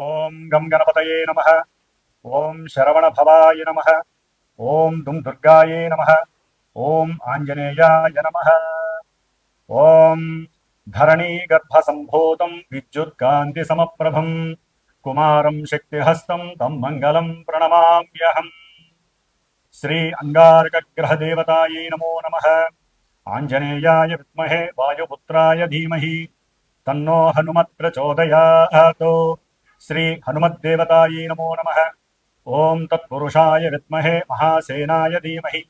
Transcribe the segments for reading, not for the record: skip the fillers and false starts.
ఓం గం గణపతయే నమః. ఓం శరవణ భవాయ నమః. ఓం దుం దుర్గాయే నమః. ఓం ఆంజనేయాయ నమః. ఓం ధరణీ గర్భ సంభూతం విద్యుత్కాంతి సమప్రభం కుమారం శక్తిహస్తం తం మంగళం ప్రణమామ్యహం. శ్రీ అంగారక గ్రహ దేవతాయే నమో నమః. ఆంజనేయాయ విద్మహే వాయుపుత్రాయ ధీమహి తన్నో హనుమత్ ప్రచోదయాత్. శ్రీ హనుమద్దేవతాయే నమో నమః. ఓం తత్పురుషాయ విద్మహే మహాసేనాయ ధీమహి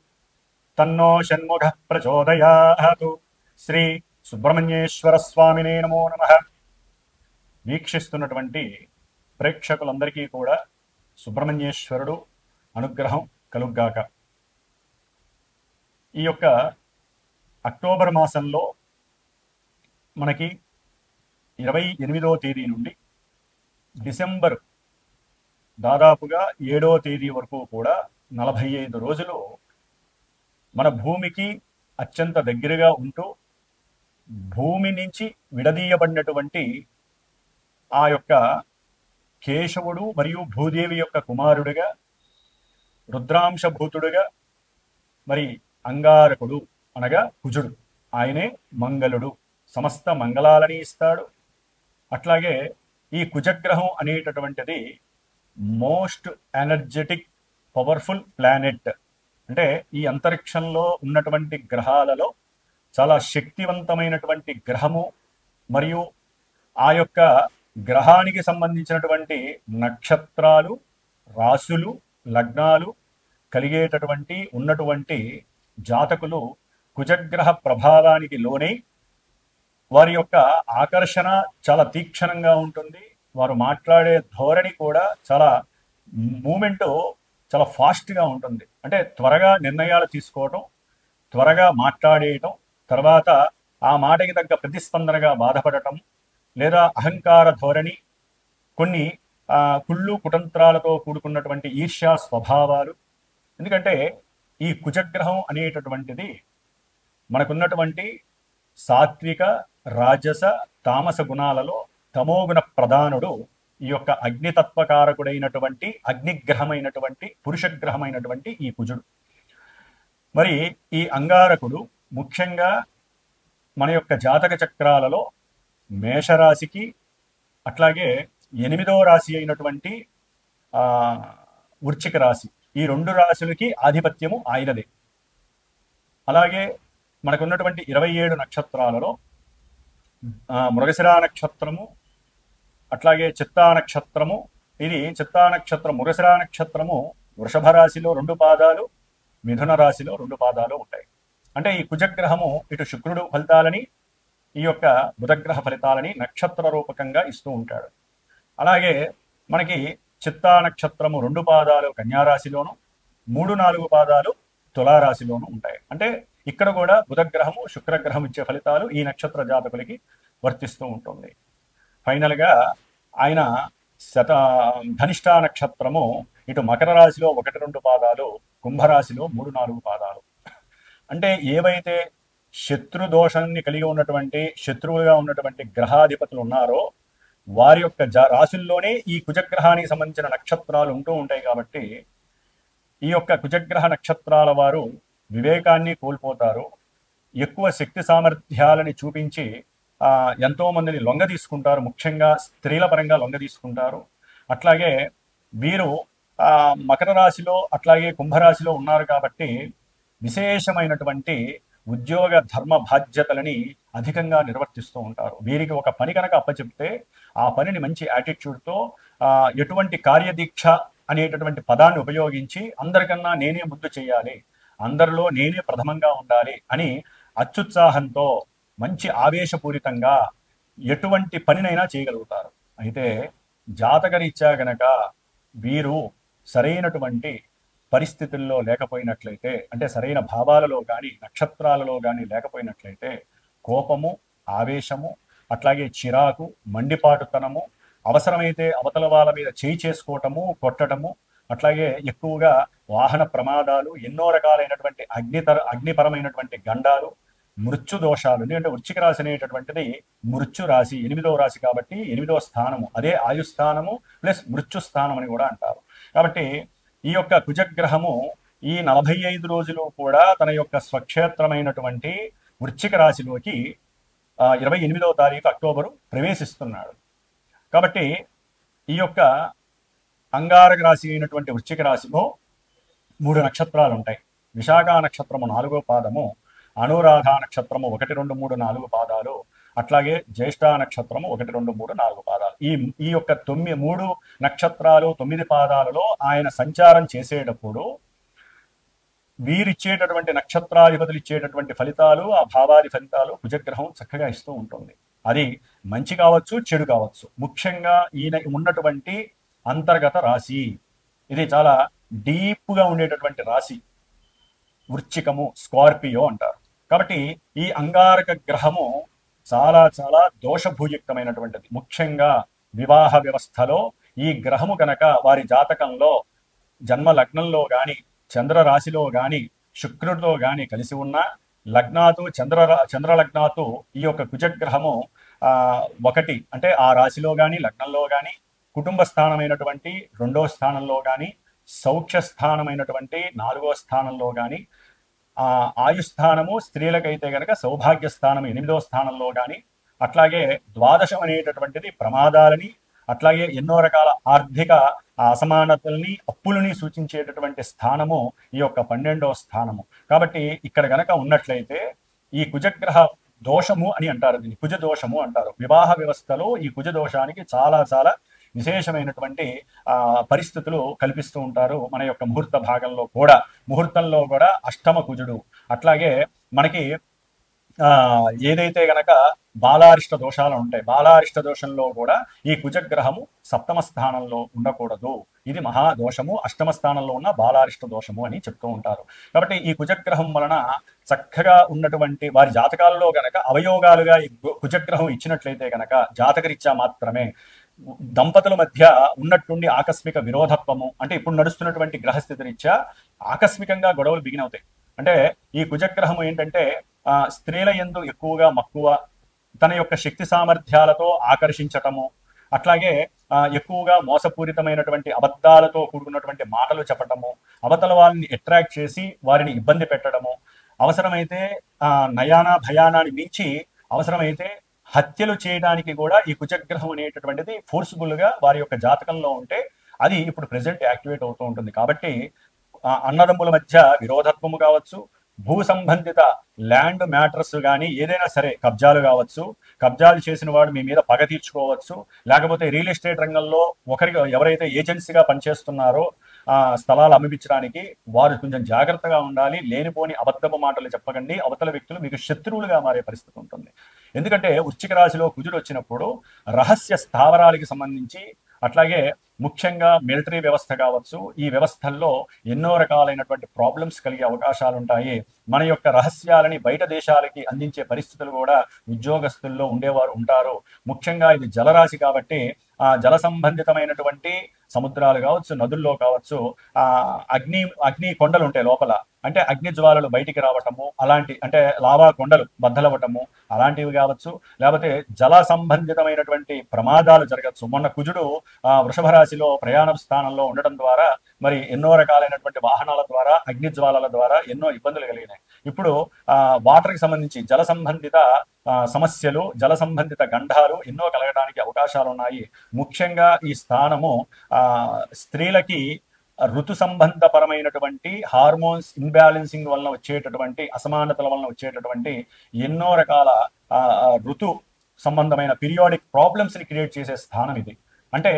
తన్నో షణ్ముఖ ప్రచోదయాత్. శ్రీ సుబ్రహ్మణ్యేశ్వర స్వామినే నమో నమః. వీక్షిస్తున్నటువంటి ప్రేక్షకులందరికీ కూడా సుబ్రహ్మణ్యేశ్వరుడు అనుగ్రహం కలుగ్గాక. ఈ యొక్క అక్టోబర్ మాసంలో మనకి 28వ తేదీ నుండి డిసెంబర్ దాదాపుగా 7వ తేదీ వరకు కూడా 45 రోజులు మన భూమికి అత్యంత దగ్గరగా ఉంటూ భూమి నుంచి విడదీయబడినటువంటి ఆ యొక్క కేశవుడు మరియు భూదేవి యొక్క కుమారుడిగా రుద్రాంశభూతుడుగా మరి అంగారకుడు అనగా కుజుడు, ఆయనే మంగళుడు, సమస్త మంగళాలని ఇస్తాడు. అట్లాగే ఈ కుజగ్రహం అనేటటువంటిది మోస్ట్ ఎనర్జెటిక్ పవర్ఫుల్ ప్లానెట్. అంటే ఈ అంతరిక్షంలో ఉన్నటువంటి గ్రహాలలో చాలా శక్తివంతమైనటువంటి గ్రహము. మరియు ఆ యొక్క గ్రహానికి సంబంధించినటువంటి నక్షత్రాలు, రాశులు, లగ్నాలు కలిగేటటువంటి ఉన్నటువంటి జాతకులు కుజగ్రహ ప్రభావానికి లోనై వారి యొక్క ఆకర్షణ చాలా తీక్షణంగా ఉంటుంది. వారు మాట్లాడే ధోరణి కూడా చాలా మూమెంట్ చాలా ఫాస్ట్గా ఉంటుంది. అంటే త్వరగా నిర్ణయాలు తీసుకోవటం, త్వరగా మాట్లాడేయటం, తర్వాత ఆ మాటకి తగ్గ ప్రతిస్పందనగా బాధపడటం, లేదా అహంకార ధోరణి, కొన్ని కుళ్ళు కుతంత్రాలతో కూడుకున్నటువంటి ఈర్ష్యా స్వభావాలు. ఎందుకంటే ఈ కుజగ్రహం అనేటటువంటిది మనకున్నటువంటి సాత్విక, రాజస, తామస గుణాలలో తమోగుణ ప్రధానుడు ఈ యొక్క అగ్నితత్వకారకుడైనటువంటి అగ్నిగ్రహమైనటువంటి పురుషగ్రహమైనటువంటి ఈ కుజుడు. మరి ఈ అంగారకుడు ముఖ్యంగా మన యొక్క జాతక చక్రాలలో మేషరాశికి, అట్లాగే 8వ రాశి అయినటువంటి వృశ్చిక రాశి, ఈ 2 రాశులకి ఆధిపత్యము ఆయనదే. అలాగే మనకున్నటువంటి 27 నక్షత్రాలలో మృగశిరా నక్షత్రము, అట్లాగే చిత్తా నక్షత్రము, ఇది చిత్తా నక్షత్రం, మృగశిరా నక్షత్రము వృషభ రాశిలో 2 పాదాలు, మిథున రాశిలో 2 పాదాలు ఉంటాయి. అంటే ఈ కుజగ్రహము ఇటు శుక్రుడు ఫలితాలని, ఈ యొక్క బుధగ్రహ ఫలితాలని నక్షత్ర రూపకంగా ఇస్తూ ఉంటాడు. అలాగే మనకి చిత్తా నక్షత్రము 2 పాదాలు కన్యారాశిలోను, 3-4 పాదాలు తులారాశిలోను ఉంటాయి. అంటే ఇక్కడ కూడా బుధగ్రహము శుక్రగ్రహం ఇచ్చే ఫలితాలు ఈ నక్షత్ర జాతకులకి వర్తిస్తూ ఉంటుంది. ఫైనల్గా ఆయన ధనిష్టా నక్షత్రము ఇటు మకర రాశిలో 1-2 పాదాలు, కుంభరాశిలో 3-4 పాదాలు. అంటే ఏవైతే శత్రు దోషాన్ని కలిగి ఉన్నటువంటి, శత్రువులుగా ఉన్నటువంటి గ్రహాధిపతులు ఉన్నారో వారి యొక్క రాశుల్లోనే ఈ కుజగ్రహానికి సంబంధించిన నక్షత్రాలు ఉంటూ ఉంటాయి. కాబట్టి ఈ యొక్క కుజగ్రహ నక్షత్రాల వారు వివేకాన్ని కోల్పోతారు, ఎక్కువ శక్తి సామర్థ్యాలని చూపించి ఎంతో మందిని లొంగ తీసుకుంటారు, ముఖ్యంగా స్త్రీల పరంగా లొంగ తీసుకుంటారు. అట్లాగే వీరు మకర రాశిలో అట్లాగే కుంభరాశిలో ఉన్నారు కాబట్టి విశేషమైనటువంటి ఉద్యోగ ధర్మ బాధ్యతలని అధికంగా నిర్వర్తిస్తూ ఉంటారు. వీరికి ఒక పని కనుక అప్పచెప్తే ఆ పనిని మంచి యాటిట్యూడ్తో, ఎటువంటి కార్యదీక్ష అనేటటువంటి పదాన్ని ఉపయోగించి అందరికన్నా నేనే ముందు చేయాలి, అందరిలో నేనే ప్రథమంగా ఉండాలి అని అత్యుత్సాహంతో, మంచి ఆవేశపూరితంగా ఎటువంటి పనినైనా చేయగలుగుతారు. అయితే జాతకరీత్యా గనక వీరు సరైనటువంటి పరిస్థితుల్లో లేకపోయినట్లయితే, అంటే సరైన భావాలలో కానీ నక్షత్రాలలో కానీ లేకపోయినట్లయితే కోపము, ఆవేశము, అట్లాగే చిరాకు, మండిపాటుతనము, అవసరమైతే అవతల వాళ్ళ మీద చేయి చేసుకోవటము, కొట్టడము, అట్లాగే ఎక్కువగా వాహన ప్రమాదాలు, ఎన్నో రకాలైనటువంటి అగ్నిపరమైనటువంటి గండాలు, మృత్యు దోషాలు, ఎందుకంటే వృశ్చిక రాశి అనేటటువంటిది మృత్యు రాశి, 8వ రాశి కాబట్టి 8వ స్థానము, అదే ఆయుస్థానము ప్లస్ మృత్యు స్థానం అని కూడా అంటారు. కాబట్టి ఈ యొక్క కుజగ్రహము ఈ 45 రోజులు కూడా తన యొక్క స్వక్షేత్రమైనటువంటి వృశ్చిక రాశిలోకి 28వ తారీఖు అక్టోబరు ప్రవేశిస్తున్నాడు. కాబట్టి ఈ యొక్క అంగారక రాశి అయినటువంటి వృశ్చిక రాశిలో 3 నక్షత్రాలు ఉంటాయి. విశాఖ నక్షత్రము 4వ పాదము, అనురాధ నక్షత్రము 1, 2, 3, 4 పాదాలు, అట్లాగే జ్యేష్ఠ నక్షత్రము 1, 2, 3, 4 పాదాలు. ఈ యొక్క 3 నక్షత్రాలు 9 పాదాలలో ఆయన సంచారం చేసేటప్పుడు వీరిచ్చేటటువంటి నక్షత్రాధిపతులు ఇచ్చేటటువంటి ఫలితాలు, ఆ భావాది ఫలితాలు కుజగ్రహం చక్కగా ఇస్తూ ఉంటుంది. అది మంచి కావచ్చు, చెడు కావచ్చు. ముఖ్యంగా ఈయన ఉన్నటువంటి అంతర్గత రాశి ఇది చాలా డీప్గా ఉండేటటువంటి రాశి, వృశ్చికము, స్కార్పియో అంటారు. కాబట్టి ఈ అంగారక గ్రహము చాలా చాలా దోషభూయుక్తమైనటువంటిది. ముఖ్యంగా వివాహ వ్యవస్థలో ఈ గ్రహము కనుక వారి జాతకంలో జన్మ లగ్నంలో కానీ చంద్ర రాశిలో కానీ శుక్రుడితో కానీ కలిసి ఉన్న లగ్నాతు చంద్ర లగ్నాతు ఈ యొక్క కుజగ్రహము 1 అంటే ఆ రాశిలో కానీ లగ్నంలో కానీ, కుటుంబ స్థానమైనటువంటి 2వ స్థానంలో కానీ, సౌఖ్య స్థానమైనటువంటి 4వ స్థానంలో కానీ, ఆయుస్థానము స్త్రీలకైతే కనుక సౌభాగ్య స్థానం 8వ స్థానంలో కానీ, అట్లాగే ద్వాదశం అనేటటువంటిది ప్రమాదాలని, అట్లాగే ఎన్నో రకాల ఆర్థిక అసమానతల్ని, అప్పులని సూచించేటటువంటి స్థానము ఈ యొక్క 12వ స్థానము. కాబట్టి ఇక్కడ గనక ఉన్నట్లయితే ఈ కుజగ్రహ దోషము అని అంటారు, దీన్ని కుజ దోషము అంటారు. వివాహ వ్యవస్థలో ఈ కుజ దోషానికి చాలా చాలా విశేషమైనటువంటి పరిస్థితులు కల్పిస్తూ ఉంటారు. మన యొక్క ముహూర్త భాగంలో కూడా, ముహూర్తంలో కూడా అష్టమ కుజుడు, అట్లాగే మనకి ఏదైతే గనక బాలారిష్ట దోషాలు ఉంటాయి, బాలారిష్ట దోషంలో కూడా ఈ కుజగ్రహము 7వ స్థానంలో ఉండకూడదు. ఇది మహాదోషము, 8వ స్థానంలో ఉన్న బాలారిష్ట దోషము అని చెప్తూ ఉంటారు. కాబట్టి ఈ కుజగ్రహం వలన చక్కగా ఉన్నటువంటి వారి జాతకాలలో గనక అవయోగాలుగా ఈ కుజగ్రహం ఇచ్చినట్లయితే గనక జాతకరీత్యా మాత్రమే దంపతుల మధ్య ఉన్నట్టుండి ఆకస్మిక విరోధత్వము, అంటే ఇప్పుడు నడుస్తున్నటువంటి గ్రహస్థితి రీత్యా ఆకస్మికంగా గొడవలు బిగిన్ అవుతాయి. అంటే ఈ కుజగ్రహం ఏంటంటే స్త్రీల యందు ఎక్కువగా మక్కువ, తన యొక్క శక్తి సామర్థ్యాలతో ఆకర్షించటము, అట్లాగే ఎక్కువగా మోసపూరితమైనటువంటి అబద్ధాలతో కూడుకున్నటువంటి మాటలు చెప్పటము, అవతల వాళ్ళని అట్రాక్ట్ చేసి వారిని ఇబ్బంది పెట్టడము, అవసరమైతే నయానా భయానాన్ని మించి అవసరమైతే హత్యలు చేయడానికి కూడా ఈ కుజగ్రహం అనేటటువంటిది ఫోర్స్ఫుల్ గా వారి యొక్క జాతకంలో ఉంటే అది ఇప్పుడు ప్రెసెంట్ యాక్టివేట్ అవుతూ ఉంటుంది. కాబట్టి అన్నదమ్ముల మధ్య విరోధత్వము కావచ్చు, భూ సంబంధిత ల్యాండ్ మ్యాటర్స్ కానీ ఏదైనా సరే, కబ్జాలు కావచ్చు, కబ్జాలు చేసిన వాడు మీ మీద పగ తీర్చుకోవచ్చు, లేకపోతే రియల్ ఎస్టేట్ రంగంలో ఎవరైతే ఏజెన్సీగా పనిచేస్తున్నారో స్థలాలు అమ్మిపించడానికి వారు కొంచెం జాగ్రత్తగా ఉండాలి. లేనిపోని అబద్ధపు మాటలు చెప్పకండి, అవతల వ్యక్తులు మీకు శత్రువులుగా మారే పరిస్థితి ఉంటుంది. ఎందుకంటే వృశ్చిక రాశిలో కుజుడు వచ్చినప్పుడు రహస్య స్థావరాలకి సంబంధించి, అట్లాగే ముఖ్యంగా మిలిటరీ వ్యవస్థ కావచ్చు, ఈ వ్యవస్థల్లో ఎన్నో రకాలైనటువంటి ప్రాబ్లమ్స్ కలిగే అవకాశాలు ఉంటాయి. మన యొక్క రహస్యాలని బయట దేశాలకి అందించే పరిస్థితులు కూడా ఉద్యోగస్తుల్లో ఉండేవారు ఉంటారు. ముఖ్యంగా ఇది జలరాశి కాబట్టి జల సంబంధితమైనటువంటి సముద్రాలు కావచ్చు, నదుల్లో కావచ్చు, అగ్ని కొండలు ఉంటాయి లోపల, అంటే అగ్ని జ్వాలలు బయటికి రావటము, అలాంటి అంటే లావా కొండలు బద్దలవ్వటము అలాంటివి కావచ్చు, లేకపోతే జల సంబంధితమైనటువంటి ప్రమాదాలు జరగచ్చు. మొన్న కుజుడు వృషభ రాశిలో ప్రయాణ స్థానంలో ఉండటం ద్వారా మరి ఎన్నో రకాలైనటువంటి వాహనాల ద్వారా, అగ్ని జ్వాలల ద్వారా ఎన్నో ఇబ్బందులు కలిగినాయి. ఇప్పుడు వాటర్కి సంబంధించి జల సంబంధిత సమస్యలు, జల సంబంధిత గండాలు ఎన్నో కలగడానికి అవకాశాలు ఉన్నాయి. ముఖ్యంగా ఈ స్థానము స్త్రీలకి ఋతు సంబంధపరమైనటువంటి హార్మోన్స్ ఇన్బ్యాలెన్సింగ్ వలన వచ్చేటటువంటి అసమానతల వలన వచ్చేటటువంటి ఎన్నో రకాల ఋతు సంబంధమైన పీరియాడిక్ ప్రాబ్లమ్స్ ని క్రియేట్ చేసే స్థానం ఇది. అంటే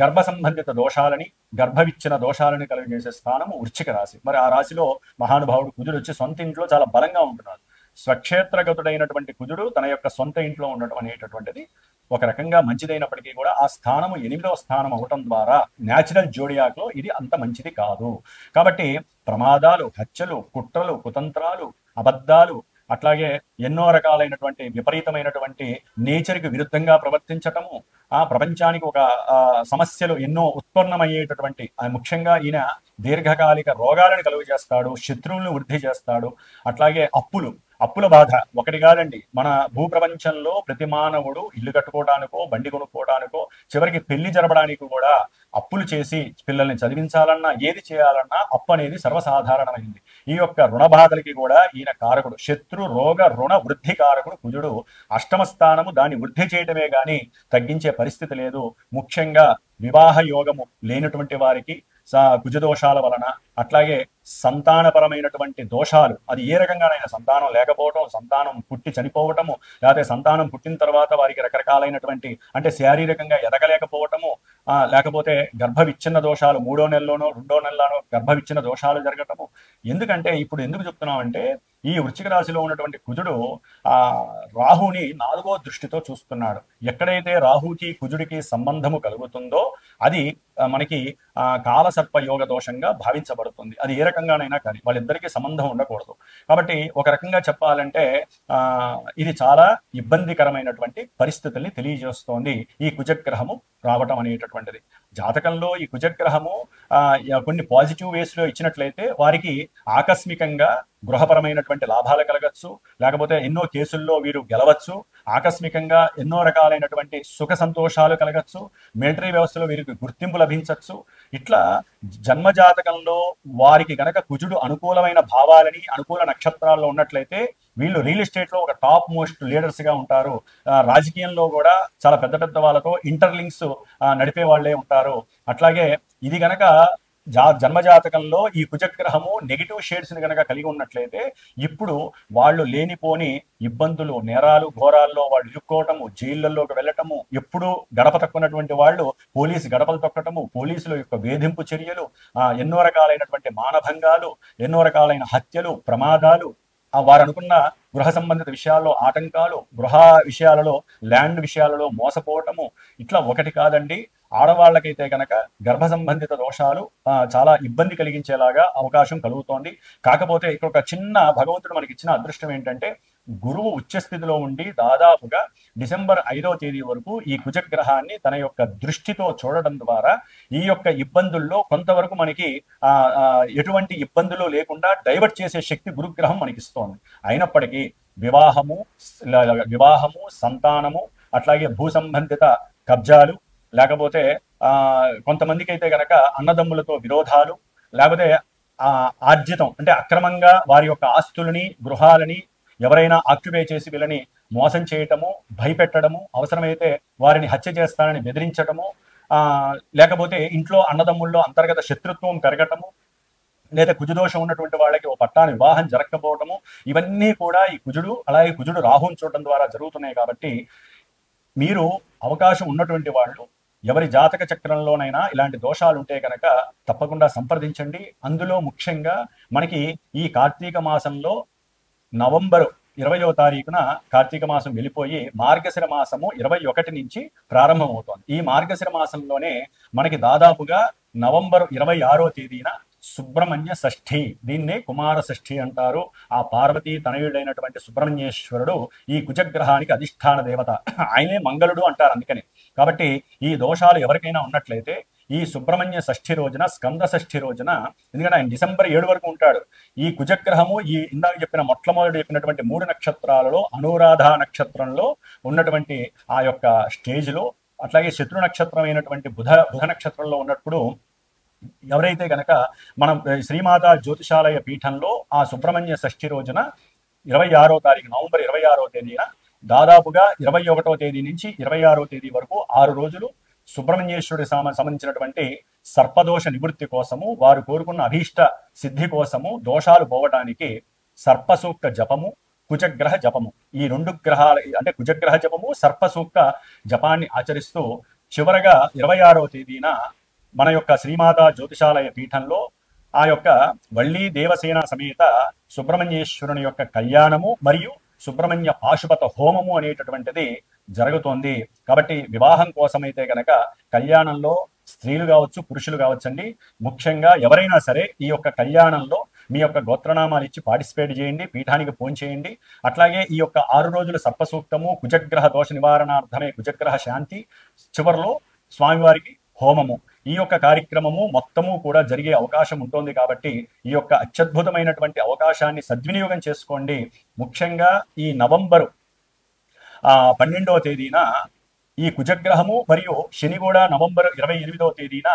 గర్భ సంబంధిత దోషాలని, గర్భవిచ్ఛిన్న దోషాలని కలిగజేసే స్థానము వృశ్చిక రాశి. మరి ఆ రాశిలో మహానుభావుడు కుజుడు వచ్చి సొంత ఇంట్లో చాలా బలంగా ఉంటున్నాడు. స్వక్షేత్రగతుడైనటువంటి కుజుడు తన యొక్క సొంత ఇంట్లో ఉండటం అనేటటువంటిది ఒక రకంగా మంచిదైనప్పటికీ కూడా ఆ స్థానము 8వ స్థానం అవటం ద్వారా న్యాచురల్ జోడియాక్లో ఇది అంత మంచిది కాదు. కాబట్టి ప్రమాదాలు, హత్యలు, కుట్రలు, కుతంత్రాలు, అబద్ధాలు, అట్లాగే ఎన్నో రకాలైనటువంటి విపరీతమైనటువంటి నేచర్కి విరుద్ధంగా ప్రవర్తించటము, ఆ ప్రపంచానికి ఒక సమస్యలు ఎన్నో ఉత్పన్నమయ్యేటటువంటి, ముఖ్యంగా ఈయన దీర్ఘకాలిక రోగాలను కలుగజేస్తాడు, శత్రువులను వృద్ధి చేస్తాడు, అట్లాగే అప్పులు అప్పుల బాధ ఒకటి కాదండి. మన భూప్రపంచంలో ప్రతి మానవుడు ఇల్లు కట్టుకోవడానికో, బండి కొనుక్కోవడానికో, చివరికి పెళ్లి జరపడానికి కూడా అప్పులు చేసి పిల్లల్ని చదివించాలన్నా, ఏది చేయాలన్నా అప్పు అనేది సర్వసాధారణమైంది. ఈ యొక్క రుణ బాధలకి కూడా ఈయన కారకుడు. శత్రు రోగ రుణ వృద్ధి కారకుడు కుజుడు. అష్టమ స్థానము దాన్ని వృద్ధి చేయడమే గాని తగ్గించే పరిస్థితి లేదు. ముఖ్యంగా వివాహ యోగము లేనటువంటి వారికి కుజదోషాల వలన, అట్లాగే సంతానపరమైనటువంటి దోషాలు, అది ఏ రకంగానైనా సంతానం లేకపోవటం, సంతానం పుట్టి చనిపోవటము, లేకపోతే సంతానం పుట్టిన తర్వాత వారికి రకరకాలైనటువంటి అంటే శారీరకంగా ఎదగలేకపోవటము, లేకపోతే గర్భ విచ్ఛిన్న దోషాలు 3వ నెలలోనో 2వ నెలలోనో గర్భ విచ్ఛిన్న దోషాలు జరగటము. ఎందుకంటే ఇప్పుడు ఎందుకు చెప్తున్నామంటే ఈ వృశ్చిక రాశిలో ఉన్నటువంటి కుజుడు రాహుని 4వ దృష్టితో చూస్తున్నాడు. ఎక్కడైతే రాహుకి కుజుడికి సంబంధము కలుగుతుందో అది మనకి కాలసర్ప యోగ దోషంగా భావించబడుతుంది. అది ఏ రకంగానైనా కానీ వాళ్ళిద్దరికీ సంబంధం ఉండకూడదు. కాబట్టి ఒక రకంగా చెప్పాలంటే ఇది చాలా ఇబ్బందికరమైనటువంటి పరిస్థితుల్ని తెలియజేస్తోంది ఈ కుజగ్రహము రావటం అనేటటువంటిది. జాతకంలో ఈ కుజగ్రహము కొన్ని పాజిటివ్ వేస్ లో ఇచ్చినట్లయితే వారికి ఆకస్మికంగా గృహపరమైనటువంటి లాభాలు కలగచ్చు, లేకపోతే ఎన్నో కేసుల్లో వీరు గెలవచ్చు, ఆకస్మికంగా ఎన్నో రకాలైనటువంటి సుఖ సంతోషాలు కలగచ్చు, మిలిటరీ వ్యవస్థలో వీరికి గుర్తింపు లభించవచ్చు. ఇట్లా జన్మజాతకంలో వారికి గనక కుజుడు అనుకూలమైన భావాలని అనుకూల నక్షత్రాల్లో ఉన్నట్లయితే వీళ్ళు రియల్ ఎస్టేట్ లో ఒక టాప్ మోస్ట్ లీడర్స్ గా ఉంటారు. రాజకీయంలో కూడా చాలా పెద్ద పెద్ద వాళ్ళతో ఇంటర్లింక్స్ నడిపే వాళ్ళే ఉంటారు. అట్లాగే ఇది గనక జన్మజాతకంలో ఈ కుజగ్రహము నెగిటివ్ షేడ్స్ ని గనక కలిగి ఉన్నట్లయితే ఇప్పుడు వాళ్ళు లేనిపోని ఇబ్బందులు, నేరాలు, ఘోరాల్లో వాళ్ళు ఇరుక్కోవటము, జైళ్లలోకి వెళ్ళటము, ఎప్పుడు గడప తక్కున్నటువంటి వాళ్ళు పోలీసు గడపలు తొక్కటము, పోలీసుల యొక్క వేధింపు చర్యలు, ఎన్నో రకాలైనటువంటి మానభంగాలు, ఎన్నో రకాలైన హత్యలు, ప్రమాదాలు, వారు అనుకున్న గృహ సంబంధిత విషయాల్లో ఆటంకాలు, గృహ విషయాలలో, ల్యాండ్ విషయాలలో మోసపోవటము, ఇట్లా ఒకటి కాదండి. ఆడవాళ్ళకైతే కనుక గర్భ సంబంధిత దోషాలు చాలా ఇబ్బంది కలిగించేలాగా అవకాశం కలుగుతోంది. కాకపోతే ఇక్కడ ఒక చిన్న భగవంతుడు మనకి ఇచ్చిన అదృష్టం ఏంటంటే గురువు ఉచ్చస్థితిలో ఉండి దాదాపుగా డిసెంబర్ 5వ తేదీ వరకు ఈ కుజగ్రహాన్ని తన యొక్క దృష్టితో చూడడం ద్వారా ఈ యొక్క ఇబ్బందుల్లో కొంతవరకు మనకి ఎటువంటి ఇబ్బందులు లేకుండా డైవర్ట్ చేసే శక్తి గురుగ్రహం మనకిస్తోంది. అయినప్పటికీ వివాహము, సంతానము, అట్లాగే భూ సంబంధిత కబ్జాలు, లేకపోతే కొంతమందికి అయితే గనక అన్నదమ్ములతో విరోధాలు, లేకపోతే ఆర్జితం అంటే అక్రమంగా వారి యొక్క ఆస్తులని, గృహాలని ఎవరైనా ఆక్యుపై చేసి వీళ్ళని మోసం చేయటము, భయపెట్టడము, అవసరమైతే వారిని హత్య చేస్తానని బెదిరించటము, లేకపోతే ఇంట్లో అన్నదమ్ముల్లో అంతర్గత శత్రుత్వం పెరగటము, లేదా కుజదోషం ఉన్నటువంటి వాళ్ళకి ఓ పట్టాన వివాహం జరగకపోవటము, ఇవన్నీ కూడా ఈ కుజుడు అలాగే కుజుడు రాహుని చూడటం ద్వారా జరుగుతున్నాయి. కాబట్టి మీరు అవకాశం ఉన్నటువంటి వాళ్ళు ఎవరి జాతక చక్రంలోనైనా ఇలాంటి దోషాలు ఉంటే కనుక తప్పకుండా సంప్రదించండి. అందులో ముఖ్యంగా మనకి ఈ కార్తీక మాసంలో నవంబర్ 20వ తారీఖున కార్తీక మాసం వెళ్ళిపోయి మార్గశిర మాసము 21 నుంచి ప్రారంభమవుతోంది. ఈ మార్గశిర మాసంలోనే మనకి దాదాపుగా నవంబర్ 26వ తేదీన సుబ్రహ్మణ్య షష్ఠి, దీన్నే కుమార షష్ఠి అంటారు. ఆ పార్వతీ తనయుడైనటువంటి సుబ్రహ్మణ్యేశ్వరుడు ఈ కుజగ్రహానికి అధిష్టాన దేవత, ఆయనే మంగళుడు అంటారు అందుకని. కాబట్టి ఈ దోషాలు ఎవరికైనా ఉన్నట్లయితే ఈ సుబ్రహ్మణ్య షష్ఠి రోజున, స్కంద షష్ఠి రోజున, ఎందుకంటే ఆయన డిసెంబర్ 7 వరకు ఉంటాడు. ఈ కుజగ్రహము ఈ ఇందాక చెప్పిన మొట్టమొదటి చెప్పినటువంటి 3 నక్షత్రాలలో అనురాధ నక్షత్రంలో ఉన్నటువంటి ఆ యొక్క స్టేజ్లో, అట్లాగే శత్రు నక్షత్రం అయినటువంటి బుధ నక్షత్రంలో ఉన్నప్పుడు ఎవరైతే గనక మనం శ్రీమాత జ్యోతిషాలయ పీఠంలో ఆ సుబ్రహ్మణ్య షష్ఠి రోజున 26వ తారీఖు నవంబర్ 26వ తేదీన దాదాపుగా 21వ తేదీ నుంచి 26వ తేదీ వరకు 6 రోజులు సుబ్రహ్మణ్యేశ్వరుడికి సంబంధించినటువంటి సర్పదోష నివృత్తి కోసము, వారు కోరుకున్న అభీష్ట సిద్ధి కోసము, దోషాలు పోవడానికి సర్పసూక్త జపము, కుజగ్రహ జపము, ఈ 2 గ్రహాల అంటే కుజగ్రహ జపము, సర్పసూక్త జపాన్ని ఆచరిస్తూ చివరగా 26వ తేదీన మన యొక్క శ్రీమాత జ్యోతిషాలయ పీఠంలో ఆ యొక్క వళ్ళీ దేవసేన సమేత సుబ్రహ్మణ్యేశ్వరుని యొక్క కళ్యాణము మరియు సుబ్రహ్మణ్య పాశుపత హోమము అనేటటువంటిది జరుగుతోంది. కాబట్టి వివాహం కోసమైతే గనక కళ్యాణంలో స్త్రీలు కావచ్చు, పురుషులు కావచ్చండి, ముఖ్యంగా ఎవరైనా సరే ఈ యొక్క కళ్యాణంలో మీ యొక్క గోత్రనామాలు ఇచ్చి పార్టిసిపేట్ చేయండి, పీఠానికి ఫోన్ చేయండి. అట్లాగే ఈ యొక్క 6 రోజుల సర్పసూక్తము, కుజగ్రహ దోష నివారణార్థమే కుజగ్రహ శాంతి, చివరిలో స్వామివారికి హోమము, ఈ యొక్క కార్యక్రమము మొత్తము కూడా జరిగే అవకాశం ఉంటుంది. కాబట్టి ఈ యొక్క అత్యద్భుతమైనటువంటి అవకాశాన్ని సద్వినియోగం చేసుకోండి. ముఖ్యంగా ఈ నవంబరు 12వ తేదీన ఈ కుజగ్రహము మరియు శని కూడా నవంబర్ 28వ తేదీన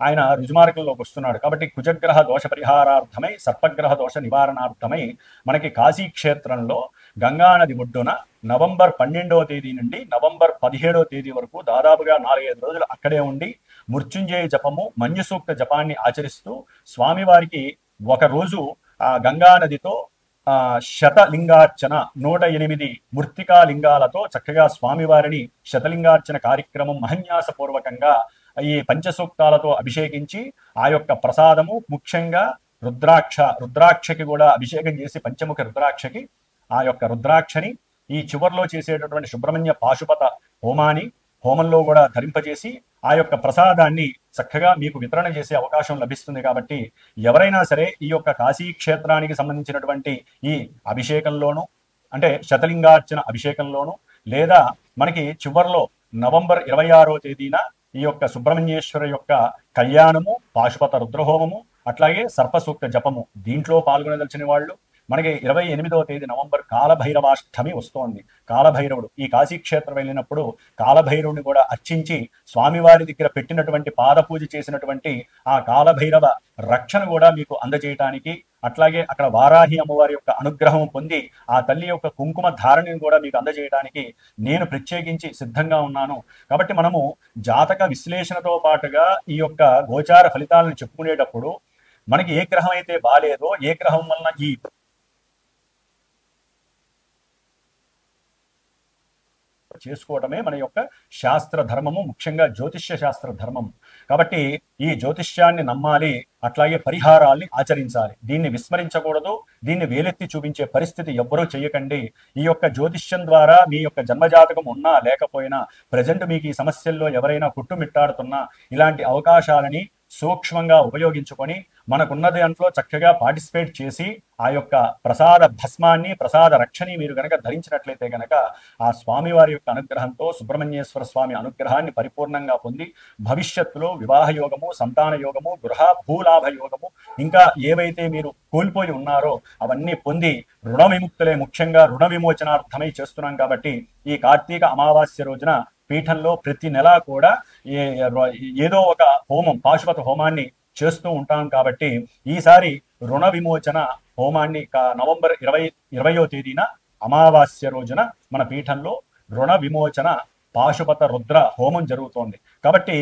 ఆయన రుజుమార్గంలోకి వస్తున్నాడు. కాబట్టి కుజగ్రహ దోష పరిహారార్థమై, సర్పగ్రహ దోష నివారణార్థమై మనకి కాశీ క్షేత్రంలో గంగానది ఒడ్డున నవంబర్ 12వ తేదీ నుండి నవంబర్ 17వ తేదీ వరకు దాదాపుగా 4-5 రోజులు అక్కడే ఉండి మృత్యుంజయ జపము, మంజు సూక్త జపాన్ని ఆచరిస్తూ స్వామివారికి ఒక రోజు ఆ గంగానదితో శతలింగార్చన 108 మృత్తికా లింగాలతో చక్కగా స్వామివారిని శతలింగార్చన కార్యక్రమం మహన్యాసపూర్వకంగా ఈ పంచసూక్తాలతో అభిషేకించి ఆ యొక్క ప్రసాదము, ముఖ్యంగా రుద్రాక్షకి కూడా అభిషేకం చేసి పంచముఖ రుద్రాక్షకి ఆ యొక్క రుద్రాక్షని ఈ చివర్లో చేసేటటువంటి సుబ్రహ్మణ్య పాశుపత హోమంలో కూడా ధరింపజేసి ఆ యొక్క ప్రసాదాన్ని చక్కగా మీకు వితరణ చేసే అవకాశం లభిస్తుంది. కాబట్టి ఎవరైనా సరే ఈ యొక్క కాశీ క్షేత్రానికి సంబంధించినటువంటి ఈ అభిషేకంలోను, అంటే శతలింగార్చన అభిషేకంలోను, లేదా మనకి చివర్లో నవంబర్ 26వ తేదీన ఈ యొక్క సుబ్రహ్మణ్యేశ్వర యొక్క కళ్యాణము, పాశుపత రుద్రహోమము, అట్లాగే సర్పసూక్త జపము దీంట్లో పాల్గొనదలిచిన వాళ్ళు మనకి 28వ తేదీ నవంబర్ కాలభైరవాష్టమి వస్తోంది. కాలభైరవుడు ఈ కాశీక్షేత్రం వెళ్ళినప్పుడు కాలభైరవుడిని కూడా అర్చించి స్వామివారి దగ్గర పెట్టినటువంటి పాదపూజ చేసినటువంటి ఆ కాలభైరవ రక్షణ కూడా మీకు అందజేయటానికి, అట్లాగే అక్కడ వారాహి అమ్మవారి యొక్క అనుగ్రహం పొంది ఆ తల్లి యొక్క కుంకుమ ధారణని కూడా మీకు అందజేయడానికి నేను ప్రత్యేకించి సిద్ధంగా ఉన్నాను. కాబట్టి మనము జాతక విశ్లేషణతో పాటుగా ఈ యొక్క గోచార ఫలితాలను చెప్పుకునేటప్పుడు మనకి ఏ గ్రహం అయితే బాలేదో, ఏ గ్రహం వలన ఈ చేసుకోవటమే మన యొక్క శాస్త్ర ధర్మము, ముఖ్యంగా జ్యోతిష్య శాస్త్ర ధర్మము. కాబట్టి ఈ జ్యోతిష్యాన్ని నమ్మాలి, అట్లాగే పరిహారాల్ని ఆచరించాలి. దీన్ని విస్మరించకూడదు, దీన్ని వేలెత్తి చూపించే పరిస్థితి ఎవ్వరూ చేయకండి. ఈ యొక్క జ్యోతిష్యం ద్వారా మీ యొక్క జన్మజాతకం ఉన్నా లేకపోయినా, ప్రజెంట్ మీకు ఈ సమస్యల్లో ఎవరైనా కుట్టుమిట్టాడుతున్నా ఇలాంటి అవకాశాలని సూక్ష్మంగా ఉపయోగించుకొని మనకున్న దాంట్లో చక్కగా పార్టిసిపేట్ చేసి ఆ యొక్క ప్రసాద భస్మాన్ని, ప్రసాద రక్షని మీరు గనక ధరించినట్లయితే గనక ఆ స్వామివారి యొక్క అనుగ్రహంతో, సుబ్రహ్మణ్యేశ్వర స్వామి అనుగ్రహాన్ని పరిపూర్ణంగా పొంది భవిష్యత్తులో వివాహ యోగము, సంతాన యోగము, గృహ భూలాభ యోగము, ఇంకా ఏవైతే మీరు కోల్పోయి ఉన్నారో అవన్నీ పొంది రుణ విముక్తులే, ముఖ్యంగా రుణ విమోచనార్థమై చేస్తున్నాం. కాబట్టి ఈ కార్తీక అమావాస్య రోజున పీఠంలో ప్రతి నెలా కూడా ఏదో ఒక హోమం, పాశుపత హోమాన్ని చేస్తూ ఉంటాం. కాబట్టి ఈసారి రుణ విమోచన హోమాన్ని నవంబర్ 20వ తేదీన అమావాస్య రోజున మన పీఠంలో రుణ విమోచన పాశుపత రుద్ర హోమం జరుగుతోంది. కాబట్టి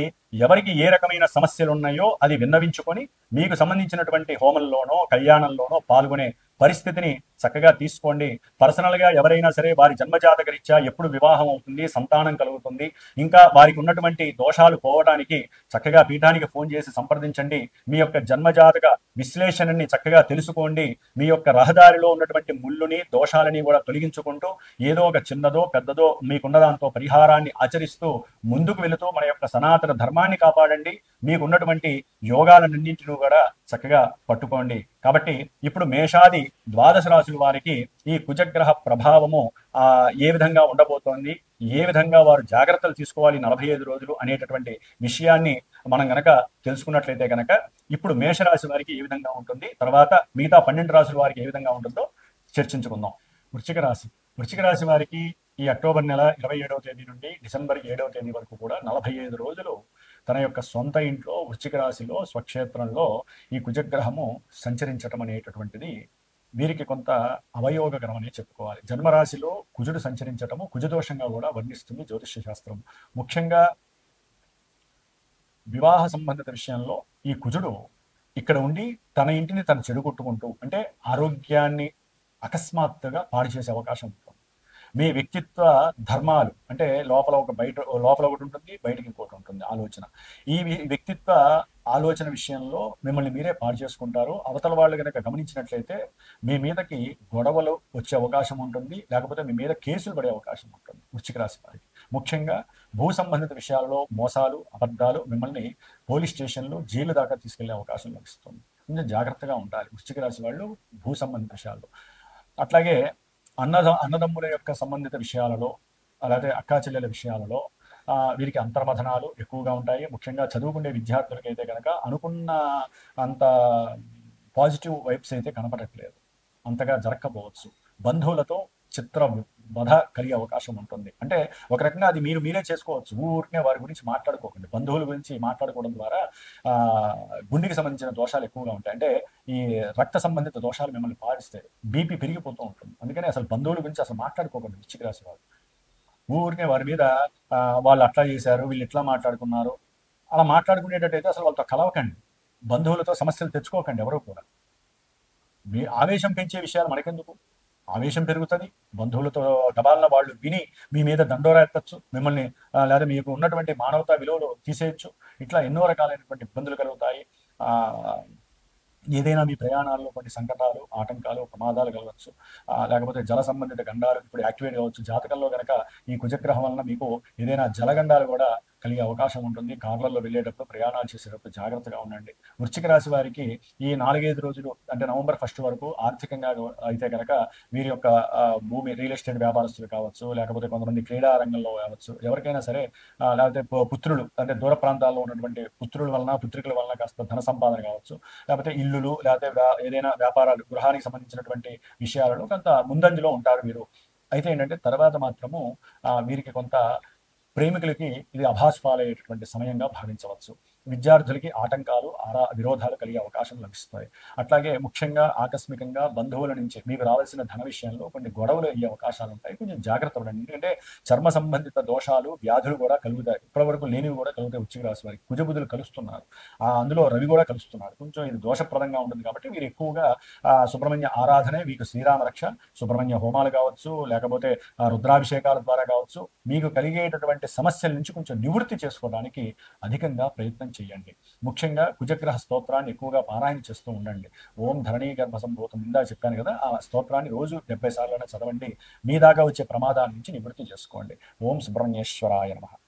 ఎవరికి ఏ రకమైన సమస్యలు ఉన్నాయో అది విన్నవించుకొని మీకు సంబంధించినటువంటి హోమంలోనో కళ్యాణంలోనో పాల్గొనే పరిస్థితిని చక్కగా తీసుకోండి. పర్సనల్గా ఎవరైనా సరే వారి జన్మజాతక రీత్యా ఎప్పుడు వివాహం అవుతుంది, సంతానం కలుగుతుంది, ఇంకా వారికి ఉన్నటువంటి దోషాలు పోవడానికి చక్కగా పీఠానికి ఫోన్ చేసి సంప్రదించండి. మీ యొక్క జన్మజాతక విశ్లేషణని చక్కగా తెలుసుకోండి. మీ యొక్క రహదారిలో ఉన్నటువంటి ముళ్ళుని, దోషాలని కూడా తొలగించుకుంటూ ఏదో ఒక చిన్నదో పెద్దదో మీకున్న దాంతో పరిహారాన్ని ఆచరిస్తూ ముందుకు వెళుతూ మన యొక్క సనాతన ధర్మాన్ని కాపాడండి. మీకున్నటువంటి యోగాలన్నింటినీ కూడా చక్కగా పట్టుకోండి. కాబట్టి ఇప్పుడు మేషాది ద్వాదశ రాశుల వారికి ఈ కుజగ్రహ ప్రభావము ఏ విధంగా ఉండబోతోంది, ఏ విధంగా వారు జాగ్రత్తలు తీసుకోవాలి 45 రోజులు అనేటటువంటి విషయాన్ని మనం గనక తెలుసుకున్నట్లయితే గనక ఇప్పుడు మేషరాశి వారికి ఏ విధంగా ఉంటుంది, తర్వాత మిగతా 12 రాశుల వారికి ఏ విధంగా ఉంటుందో చర్చించుకుందాం. వృశ్చిక రాశి వారికి ఈ అక్టోబర్ నెల 27వ తేదీ నుండి డిసెంబర్ 7వ తేదీ వరకు కూడా 45 రోజులు తన యొక్క సొంత ఇంట్లో వృశ్చిక రాశిలో స్వక్షేత్రంలో ఈ కుజగ్రహము సంచరించటం అనేటటువంటిది వీరికి కొంత అవయోగకరం అనే చెప్పుకోవాలి. జన్మరాశిలో కుజుడు సంచరించటము కుజదోషంగా కూడా వర్ణిస్తుంది జ్యోతిష్య శాస్త్రం. ముఖ్యంగా వివాహ సంబంధిత విషయంలో ఈ కుజుడు ఇక్కడ ఉండి తన ఇంటిని తను చెడుగొట్టుకుంటూ, అంటే ఆరోగ్యాన్ని అకస్మాత్తుగా పాడు చేసే అవకాశం ఉంటుంది. మీ వ్యక్తిత్వ ధర్మాలు, అంటే లోపల ఒకటి ఉంటుంది, బయటకి ఇంకోటి ఉంటుంది ఆలోచన. ఈ వ్యక్తిత్వ ఆలోచన విషయంలో మిమ్మల్ని మీరే పాడు చేసుకుంటారు. అవతల వాళ్ళు కనుక గమనించినట్లయితే మీ మీదకి గొడవలు వచ్చే అవకాశం ఉంటుంది, లేకపోతే మీ మీద కేసులు పడే అవకాశం ఉంటుంది. వృశ్చిక రాశి వారికి ముఖ్యంగా భూ సంబంధిత విషయాల్లో మోసాలు, అబద్ధాలు మిమ్మల్ని పోలీస్ స్టేషన్లు, జైలు దాకా తీసుకెళ్లే అవకాశం లభిస్తుంది. కొంచెం జాగ్రత్తగా ఉండాలి వృశ్చిక రాశి వాళ్ళు భూ సంబంధిత విషయాల్లో. అట్లాగే అన్నదమ్ముల యొక్క సంబంధిత విషయాలలో, అలాగే అక్కా చెల్లెల విషయాలలో వీరికి అంతర్మథనాలు ఎక్కువగా ఉంటాయి. ముఖ్యంగా చదువుకునే విద్యార్థులకైతే కనుక అనుకున్న అంత పాజిటివ్ వైబ్స్ అయితే కనపడట్లేదు, అంతగా జరగకపోవచ్చు. బంధువులతో చిత్ర వధ కలిగే అవకాశం ఉంటుంది. అంటే ఒక రకంగా అది మీరే చేసుకోవచ్చు. ఊరికే వారి గురించి మాట్లాడుకోకండి. బంధువుల గురించి మాట్లాడుకోవడం ద్వారా గుండెకి సంబంధించిన దోషాలు ఎక్కువగా ఉంటాయి. అంటే ఈ రక్త సంబంధిత దోషాలు మిమ్మల్ని పాడిస్తాయి, బీపీ పెరిగిపోతూ ఉంటుంది. అందుకని అసలు బంధువుల గురించి అసలు మాట్లాడుకోకండి వృశ్చిక రాశి వారు. ఊరికే వారి మీద వాళ్ళు అట్లా చేశారు, వీళ్ళు ఇట్లా మాట్లాడుకున్నారు, అలా మాట్లాడుకునేటట్టయితే అసలు వాళ్ళతో కలవకండి. బంధువులతో సమస్యలు తెచ్చుకోకండి ఎవరు కూడా. మీ ఆవేశం పెంచే విషయాలు మనకెందుకు? ఆవేశం పెరుగుతుంది. బంధువులతో గబాలన వాళ్ళు విని మీ మీద దండోరా ఎత్తచ్చు, మిమ్మల్ని లేదా మీకు ఉన్నటువంటి మానవతా విలువలు తీసేయచ్చు. ఇట్లా ఎన్నో రకాలైనటువంటి ఇబ్బందులు కలుగుతాయి. ఏదైనా మీ ప్రయాణాల్లో కొన్ని సంకటాలు, ఆటంకాలు, ప్రమాదాలు కలగవచ్చు. లేకపోతే జల సంబంధిత గండాలు ఇప్పుడు యాక్టివేట్ కావచ్చు. జాతకంలో కనుక ఈ కుజగ్రహం వలన మీకు ఏదైనా జలగండాలు కూడా కలిగే అవకాశం ఉంటుంది. కార్లలో వెళ్ళేటప్పుడు, ప్రయాణాలు చేసేటప్పుడు జాగ్రత్తగా ఉండండి. వృశ్చిక రాశి వారికి ఈ 4-5 రోజులు అంటే నవంబర్ 1 వరకు ఆర్థికంగా అయితే కనుక వీరి యొక్క భూమి రియల్ ఎస్టేట్ వ్యాపారస్తులు కావచ్చు, లేకపోతే కొంతమంది క్రీడా రంగంలో కావచ్చు, ఎవరికైనా సరే, లేకపోతే పుత్రులు అంటే దూర ప్రాంతాల్లో ఉన్నటువంటి పుత్రుల వలన, పుత్రికల వలన కాస్త ధన సంపాదన కావచ్చు, లేకపోతే ఇల్లులు, లేకపోతే ఏదైనా వ్యాపారాలు, గృహానికి సంబంధించినటువంటి విషయాలలో కొంత ముందంజలో ఉంటారు వీరు. అయితే ఏంటంటే తర్వాత మాత్రము వీరికి కొంత ప్రేమికులకి ఇది అభాస్పాలయ్యేటటువంటి సమయంగా భావించవచ్చు. విద్యార్థులకి ఆటంకాలు, విరోధాలు కలిగే అవకాశం లభిస్తాయి. అట్లాగే ముఖ్యంగా ఆకస్మికంగా బంధువుల నుంచి మీకు రావాల్సిన ధన విషయంలో కొన్ని గొడవలు అయ్యే అవకాశాలు ఉంటాయి. కొంచెం జాగ్రత్త పడండి. ఎందుకంటే చర్మ సంబంధిత దోషాలు, వ్యాధులు కూడా కలుగుతాయి. ఇప్పటివరకు లేనివి కూడా కలుగుతాయి వృశ్చిక రాశి వారికి. కుజబుధులు కలుస్తున్నారు, అందులో రవి కూడా కలుస్తున్నారు. కొంచెం ఇది దోషప్రదంగా ఉంటుంది కాబట్టి మీరు ఎక్కువగా సుబ్రహ్మణ్య ఆరాధనే, మీకు శ్రీరామ రక్ష, సుబ్రహ్మణ్య హోమాలు కావచ్చు, లేకపోతే రుద్రాభిషేకాల ద్వారా కావచ్చు, మీకు కలిగేటటువంటి సమస్యల నుంచి కొంచెం నివృత్తి చేసుకోవడానికి అధికంగా ప్రయత్నం చేయండి. ముఖ్యంగా కుజగ్రహ స్తోత్రాన్ని ఎక్కువగా పారాయణ చేస్తూ ఉండండి. ఓం ధరణీ గర్భ సంభూతం ఇందా చెప్పాను కదా, ఆ స్తోత్రాన్ని రోజు 70 సార్లు చదవండి. మీ దాకా వచ్చే ప్రమాదాల నుంచి నివృత్తి చేసుకోండి. ఓం సుబ్రహ్మణ్యేశ్వరాయ నమః.